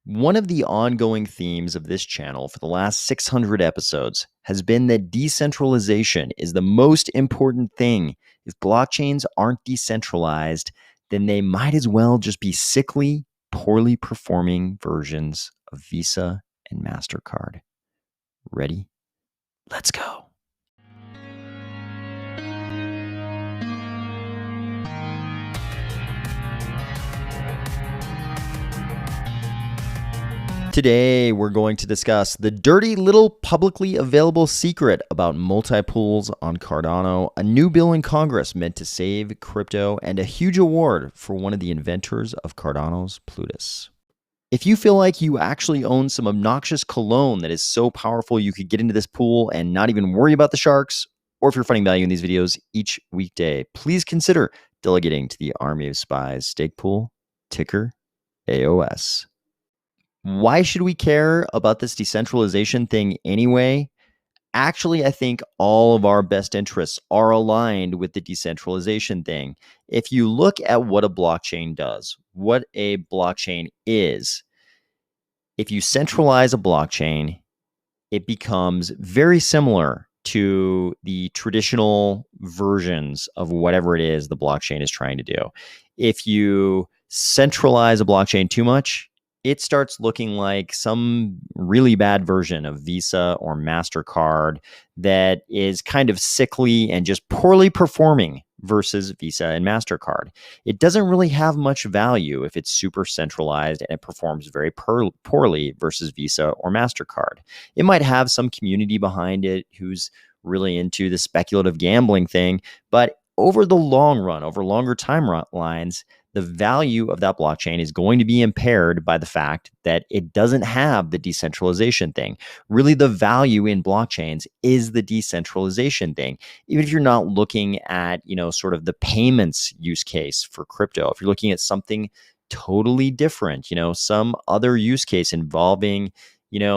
One of the ongoing themes of this channel for the last 600 episodes has been that decentralization is the most important thing. If blockchains aren't decentralized, then they might as well just be sickly, poorly performing versions of Visa and MasterCard. Ready? Let's go. Today, we're going to discuss the dirty little publicly available secret about multi-pools on Cardano, a new bill in Congress meant to save crypto, and a huge award for one of the inventors of Cardano's Plutus. If you feel like you actually own some obnoxious cologne that is so powerful you could get into this pool and not even worry about the sharks, or if you're finding value in these videos each weekday, please consider delegating to the Army of Spies stake pool, ticker AOS. Why should we care about this decentralization thing anyway? Actually, I think all of our best interests are aligned with the decentralization thing. If you look at what a blockchain does, what a blockchain is, if you centralize a blockchain, it becomes very similar to the traditional versions of whatever it is the blockchain is trying to do. If you centralize a blockchain too much, it starts looking like some really bad version of Visa or MasterCard that is kind of sickly and just poorly performing versus Visa and MasterCard. It doesn't really have much value if it's super centralized and it performs very poorly versus Visa or MasterCard. It might have some community behind it who's really into the speculative gambling thing, but over the long run, over longer timelines, the value of that blockchain is going to be impaired by the fact that it doesn't have the decentralization thing. Really, the value in blockchains is the decentralization thing. Even if you're not looking at, sort of the payments use case for crypto, if you're looking at something totally different, some other use case involving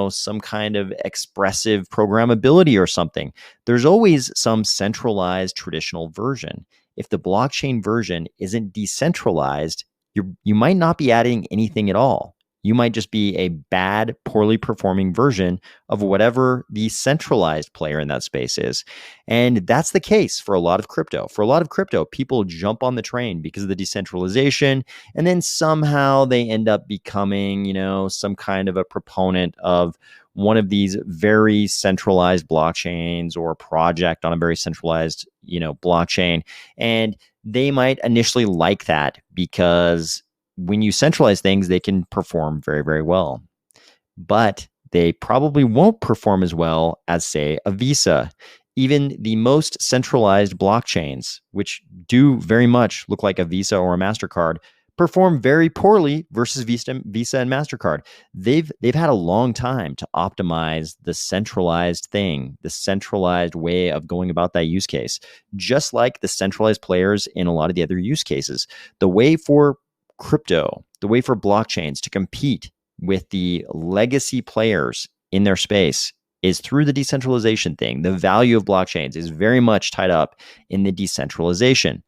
some kind of expressive programmability or something, there's always some centralized traditional version. If the blockchain version isn't decentralized, you might not be adding anything at all. You might just be a bad, poorly performing version of whatever the centralized player in that space is. And that's the case for a lot of crypto. For a lot of crypto, people jump on the train because of the decentralization, and then somehow they end up becoming, some kind of a proponent of one of these very centralized blockchains or a project on a very centralized, blockchain. And they might initially like that because when you centralize things, they can perform very, very well. But they probably won't perform as well as, say, a Visa. Even the most centralized blockchains, which do very much look like a Visa or a MasterCard, perform very poorly versus Visa and MasterCard. They've had a long time to optimize the centralized thing, the centralized way of going about that use case. Just like the centralized players in a lot of the other use cases, the way for crypto, the way for blockchains to compete with the legacy players in their space is through the decentralization thing. The value of blockchains is very much tied up in the decentralization.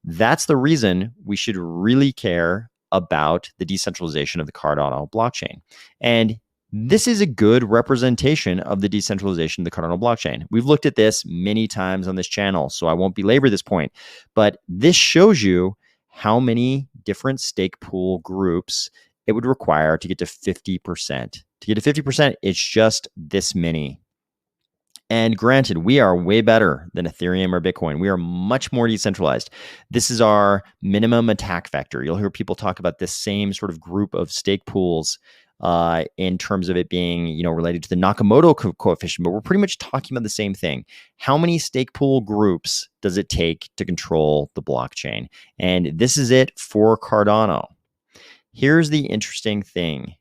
That's the reason we should really care about the decentralization of the Cardano blockchain. And this is a good representation of the decentralization of the Cardano blockchain. We've looked at this many times on this channel, so I won't belabor this point. But this shows you how many different stake pool groups it would require to get to 50%. To get to 50%, it's just this many. And granted, we are way better than Ethereum or Bitcoin. We are much more decentralized. This is our minimum attack vector. You'll hear people talk about this same sort of group of stake pools in terms of it being, related to the Nakamoto coefficient, but we're pretty much talking about the same thing. How many stake pool groups does it take to control the blockchain? And this is it for Cardano. Here's the interesting thing.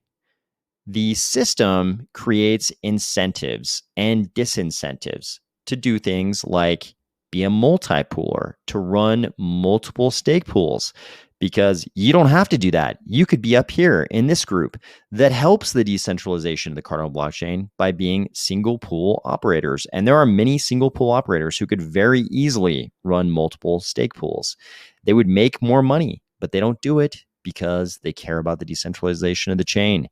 The system creates incentives and disincentives to do things like be a multi-pooler, to run multiple stake pools, because you don't have to do that. You could be up here in this group that helps the decentralization of the Cardano blockchain by being single pool operators. And there are many single pool operators who could very easily run multiple stake pools. They would make more money, but they don't do it Because they care about the decentralization of the chain.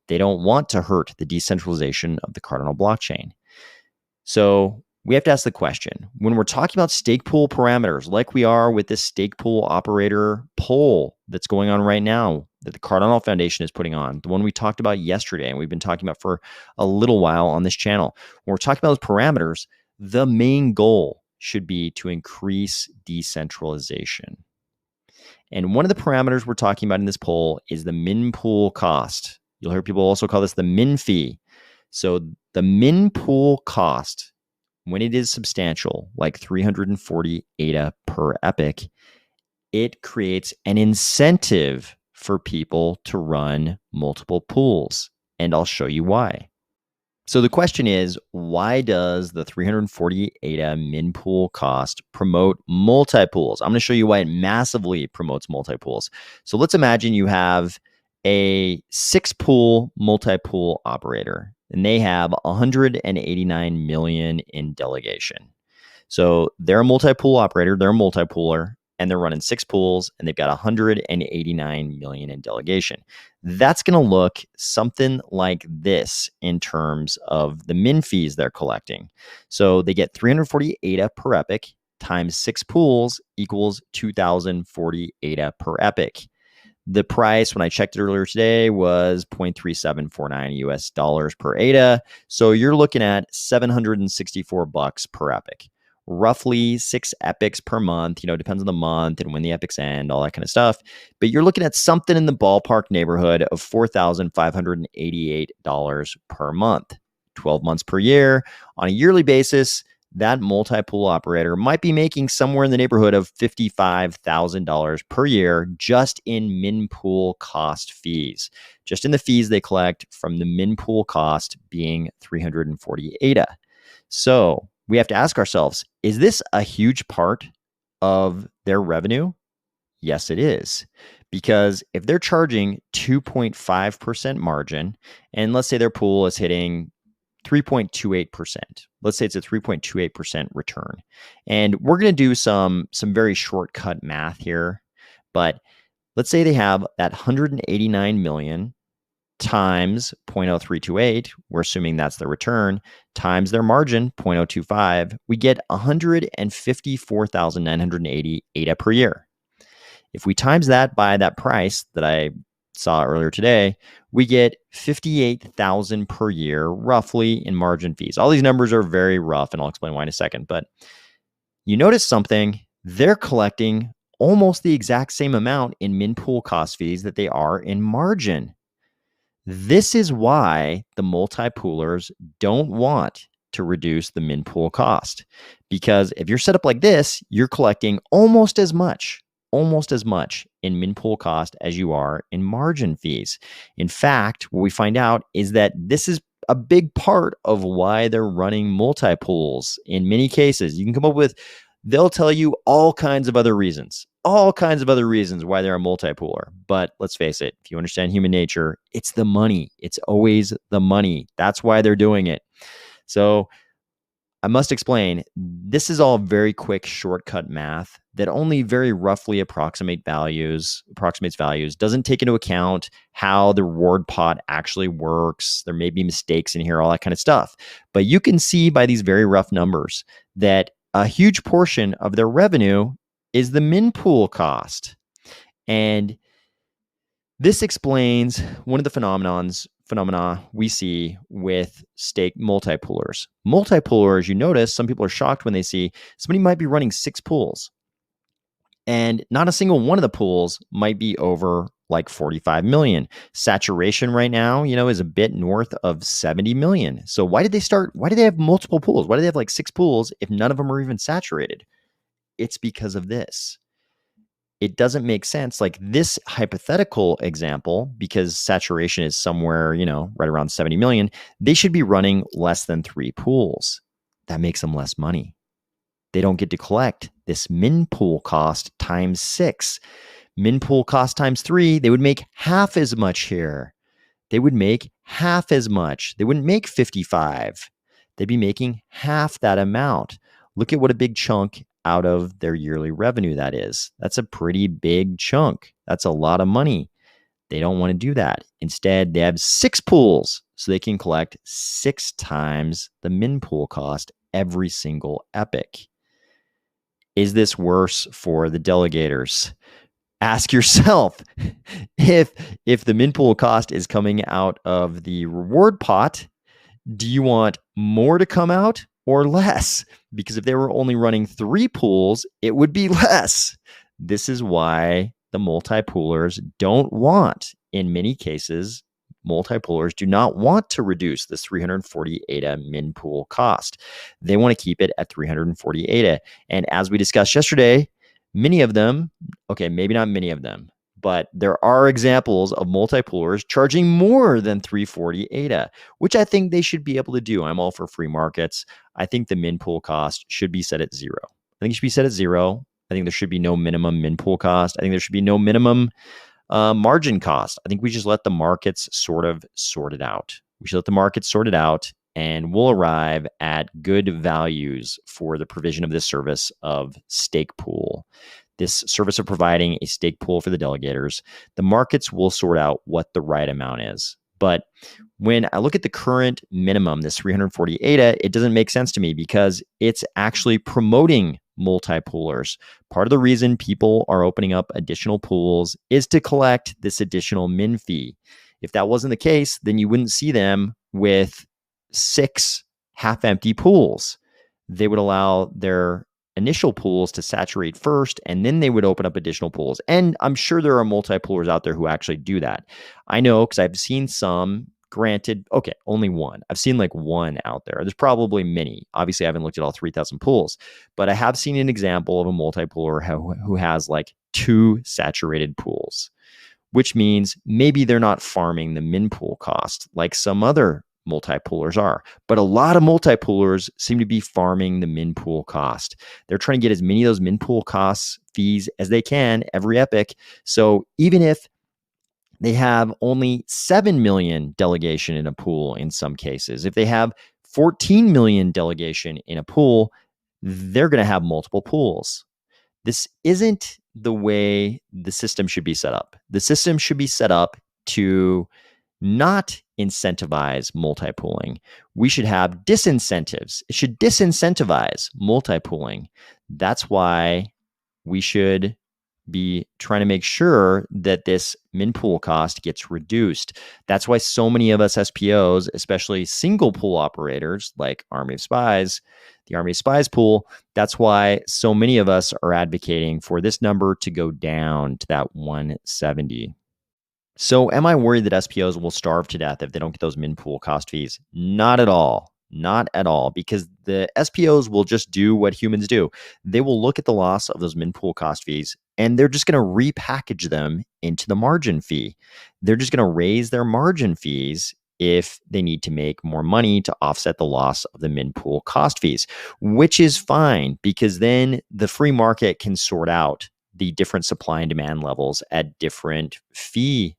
They don't want to hurt the decentralization of the Cardano blockchain. So we have to ask the question, when we're talking about stake pool parameters, like we are with this stake pool operator poll that's going on right now, that the Cardano Foundation is putting on, the one we talked about yesterday, and we've been talking about for a little while on this channel. When we're talking about those parameters, the main goal should be to increase decentralization. And one of the parameters we're talking about in this poll is the min pool cost. You'll hear people also call this the min fee. So the min pool cost, when it is substantial, like 340 ADA per epoch, it creates an incentive for people to run multiple pools. And I'll show you why. So the question is, why does the 340 ADA min pool cost promote multi-pools? I'm going to show you why it massively promotes multi-pools. So let's imagine you have a 6-pool multi-pool operator, and they have 189 million in delegation. So they're a multi-pool operator, they're a multi-pooler, and they're running 6 pools, and they've got 189 million in delegation. That's going to look something like this in terms of the min fees they're collecting. So they get 340 ADA per epoch times 6 pools equals 2,040 ADA per epoch. The price, when I checked it earlier today, was 0.3749 US dollars per ADA. So you're looking at $764 per epoch. Roughly 6 epochs per month, depends on the month and when the epochs end, all that kind of stuff. But you're looking at something in the ballpark neighborhood of $4,588 per month, 12 months per year. On a yearly basis, that multi-pool operator might be making somewhere in the neighborhood of $55,000 per year just in min pool cost fees, just in the fees they collect from the min pool cost being 340 ADA. So we have to ask ourselves, is this a huge part of their revenue? Yes, it is. Because if they're charging 2.5% margin, and let's say their pool is hitting 3.28%, let's say it's a 3.28% return. And we're going to do some very shortcut math here, but let's say they have that 189 million times 0.0328, we're assuming that's the return, times their margin, 0.025, we get 154,980 ADA per year. If we times that by that price that I saw earlier today, we get 58,000 per year, roughly, in margin fees. All these numbers are very rough, and I'll explain why in a second. But you notice something, they're collecting almost the exact same amount in min pool cost fees that they are in margin. This is why the multi-poolers don't want to reduce the min pool cost. Because if you're set up like this, you're collecting almost as much in min pool cost as you are in margin fees. In fact, what we find out is that this is a big part of why they're running multi-pools. In many cases, you can come up with, they'll tell you all kinds of other reasons why they're a multi-pooler. But let's face it, if you understand human nature, it's the money. It's always the money. That's why they're doing it. So I must explain, this is all very quick shortcut math that only very roughly approximates values, doesn't take into account how the reward pot actually works. There may be mistakes in here, all that kind of stuff. But you can see by these very rough numbers that a huge portion of their revenue is the min pool cost. And this explains one of the phenomena we see with stake multi-poolers. Multi-poolers, you notice, some people are shocked when they see somebody might be running 6 pools, and not a single one of the pools might be over like 45 million. Saturation right now, is a bit north of 70 million. So why did they have multiple pools? Why do they have like 6 pools if none of them are even saturated? It's because of this. It doesn't make sense. Like this hypothetical example, because saturation is somewhere, right around 70 million, they should be running less than 3 pools. That makes them less money. They don't get to collect this min pool cost times 6. Min pool cost times 3, they would make half as much here. They would make half as much. They wouldn't make 55. They'd be making half that amount. Look at what a big chunk out of their yearly revenue that is. That's a pretty big chunk. That's a lot of money. They don't want to do that. Instead, they have 6 pools, so they can collect 6 times the min pool cost every single epic. Is this worse for the delegators? Ask yourself if the min pool cost is coming out of the reward pot, do you want more to come out or less? Because if they were only running 3 pools, it would be less. This is why the multi-poolers don't want, in many cases, multi-poolers do not want to reduce this 340 ADA min pool cost. They want to keep it at 340 ADA. And as we discussed yesterday, many of them, okay, maybe not many of them, but there are examples of multi-poolers charging more than 340 ADA, which I think they should be able to do. I'm all for free markets. I think the min pool cost should be set at 0. I think it should be set at 0. I think there should be no minimum min pool cost. I think there should be no minimum margin cost. I think we just let the markets sort of sort it out. We should let the markets sort it out, and we'll arrive at good values for the provision of this service of stake pool. This service of providing a stake pool for the delegators. The markets will sort out what the right amount is. But when I look at the current minimum, this 340 ADA, it doesn't make sense to me because it's actually promoting multi-poolers. Part of the reason people are opening up additional pools is to collect this additional min fee. If that wasn't the case, then you wouldn't see them with 6 half-empty pools. They would allow their initial pools to saturate first, and then they would open up additional pools. And I'm sure there are multi-poolers out there who actually do that. I know because I've seen some. Granted, okay, only one. I've seen like one out there. There's probably many. Obviously, I haven't looked at all 3,000 pools, but I have seen an example of a multi-pooler who has like 2 saturated pools, which means maybe they're not farming the min pool cost like some other multi-poolers are. But a lot of multi-poolers seem to be farming the min pool cost. They're trying to get as many of those min pool costs fees as they can every epic. So even if they have only 7 million delegation in a pool in some cases, if they have 14 million delegation in a pool, they're going to have multiple pools. This isn't the way the system should be set up. The system should be set up to not incentivize multi-pooling. We should have disincentives. It should disincentivize multi-pooling. That's why we should be trying to make sure that this min pool cost gets reduced. That's why so many of us SPOs, especially single pool operators like Army of Spies, the Army of Spies pool, that's why so many of us are advocating for this number to go down to that 170. So am I worried that SPOs will starve to death if they don't get those min pool cost fees? Not at all. Not at all, because the SPOs will just do what humans do. They will look at the loss of those min pool cost fees, and they're just going to repackage them into the margin fee. They're just going to raise their margin fees if they need to make more money to offset the loss of the min pool cost fees, which is fine because then the free market can sort out the different supply and demand levels at different fee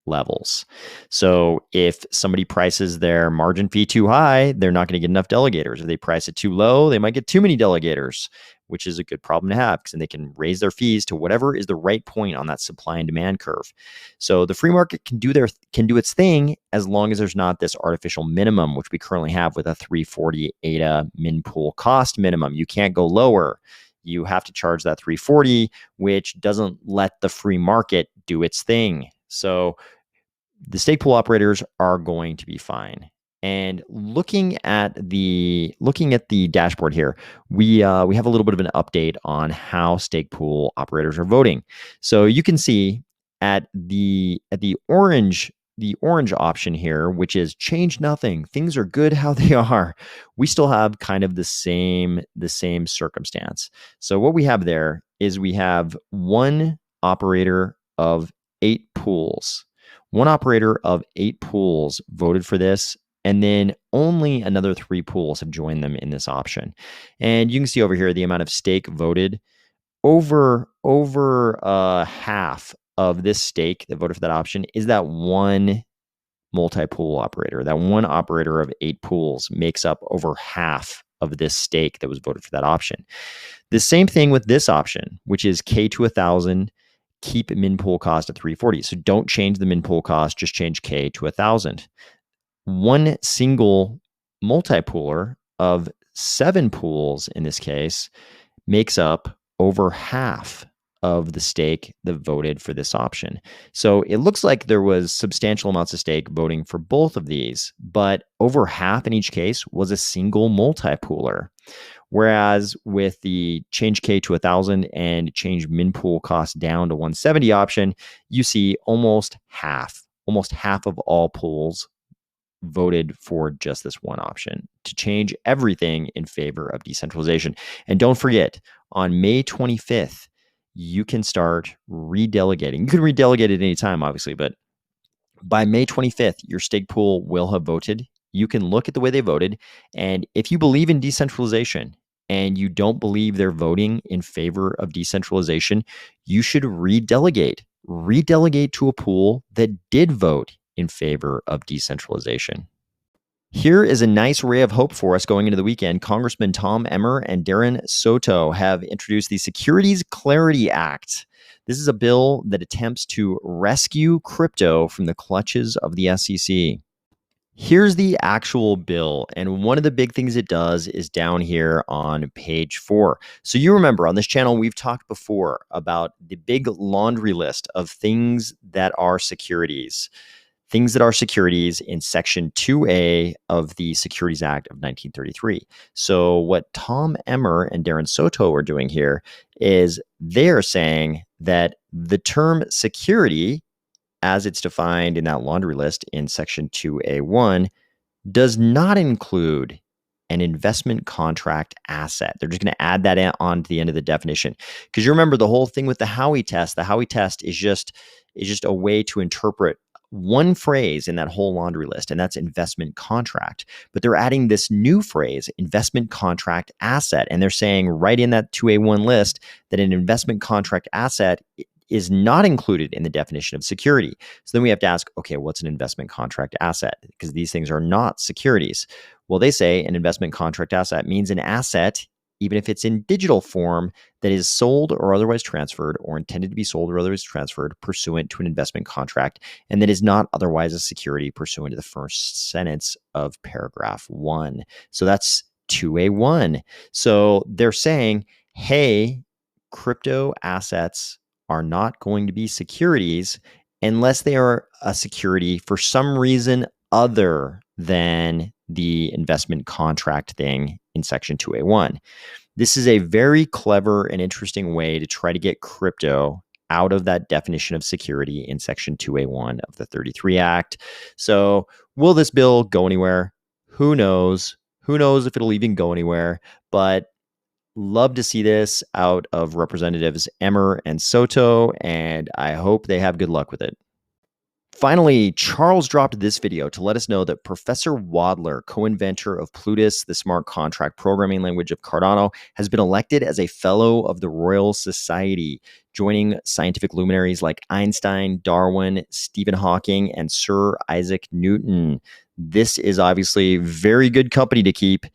levels. So if somebody prices their margin fee too high, they're not going to get enough delegators. If they price it too low, they might get too many delegators, which is a good problem to have because then they can raise their fees to whatever is the right point on that supply and demand curve. So the free market can do its thing as long as there's not this artificial minimum, which we currently have with a 340 ADA min pool cost minimum. You can't go lower. You have to charge that 340, which doesn't let the free market do its thing. So the stake pool operators are going to be fine. And looking at the dashboard here, we have a little bit of an update on how stake pool operators are voting. So you can see at the orange option here, which is change nothing. Things are good how they are. We still have kind of the same circumstance. So what we have there is we have one operator of 8 pools. One operator of 8 pools voted for this, and then only another 3 pools have joined them in this option. And you can see over here the amount of stake voted. Over half of this stake that voted for that option is that one multi-pool operator. That one operator of 8 pools makes up over half of this stake that was voted for that option. The same thing with this option, which is K to 1,000, keep min pool cost at 340. So don't change the min pool cost, just change K to 1,000. One single multi-pooler of 7 pools in this case makes up over half of the stake that voted for this option. So it looks like there was substantial amounts of stake voting for both of these, but over half in each case was a single multi-pooler. Whereas with the change K to 1,000 and change min pool cost down to 170 option, you see almost half of all pools voted for just this one option to change everything in favor of decentralization. And don't forget, on May 25th, you can start redelegating. You can redelegate at any time, obviously, but by May 25th, your stake pool will have voted. You can look at the way they voted. And if you believe in decentralization and you don't believe they're voting in favor of decentralization, you should redelegate. Redelegate to a pool that did vote in favor of decentralization. Here is a nice ray of hope for us going into the weekend. Congressman Tom Emmer and Darren Soto have introduced the Securities Clarity Act. This is a bill that attempts to rescue crypto from the clutches of the SEC. Here's the actual bill, and one of the big things it does is down here on page 4. So you remember on this channel, we've talked before about the big laundry list of things that are securities. Things that are securities in Section 2A of the Securities Act of 1933. So what Tom Emmer and Darren Soto are doing here is they're saying that the term security, as it's defined in that laundry list in Section 2A1, does not include an investment contract asset. They're just going to add that on to the end of the definition. Because you remember the whole thing with the Howey test. The Howey test is just a way to interpret one phrase in that whole laundry list, and that's investment contract. But they're adding this new phrase, investment contract asset. And they're saying right in that 2A1 list that an investment contract asset is not included in the definition of security. So then we have to ask, okay, what's an investment contract asset? Because these things are not securities. Well, they say an investment contract asset means an asset, even if it's in digital form, that is sold or otherwise transferred or intended to be sold or otherwise transferred pursuant to an investment contract, and that is not otherwise a security pursuant to the first sentence of paragraph 1. So that's 2A1. So they're saying, hey, crypto assets are not going to be securities unless they are a security for some reason other than the investment contract thing in Section 2A1. This is a very clever and interesting way to try to get crypto out of that definition of security in Section 2A1 of the 33 Act. So will this bill go anywhere? Who knows? Who knows if it'll even go anywhere? But love to see this out of Representatives Emmer and Soto, and I hope they have good luck with it. Finally, Charles dropped this video to let us know that Professor Wadler, co-inventor of Plutus, the smart contract programming language of Cardano, has been elected as a Fellow of the Royal Society, joining scientific luminaries like Einstein, Darwin, Stephen Hawking, and Sir Isaac Newton. This is obviously very good company to keep.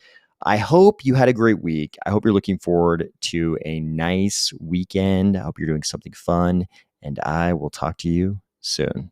I hope you had a great week. I hope you're looking forward to a nice weekend. I hope you're doing something fun, and I will talk to you soon.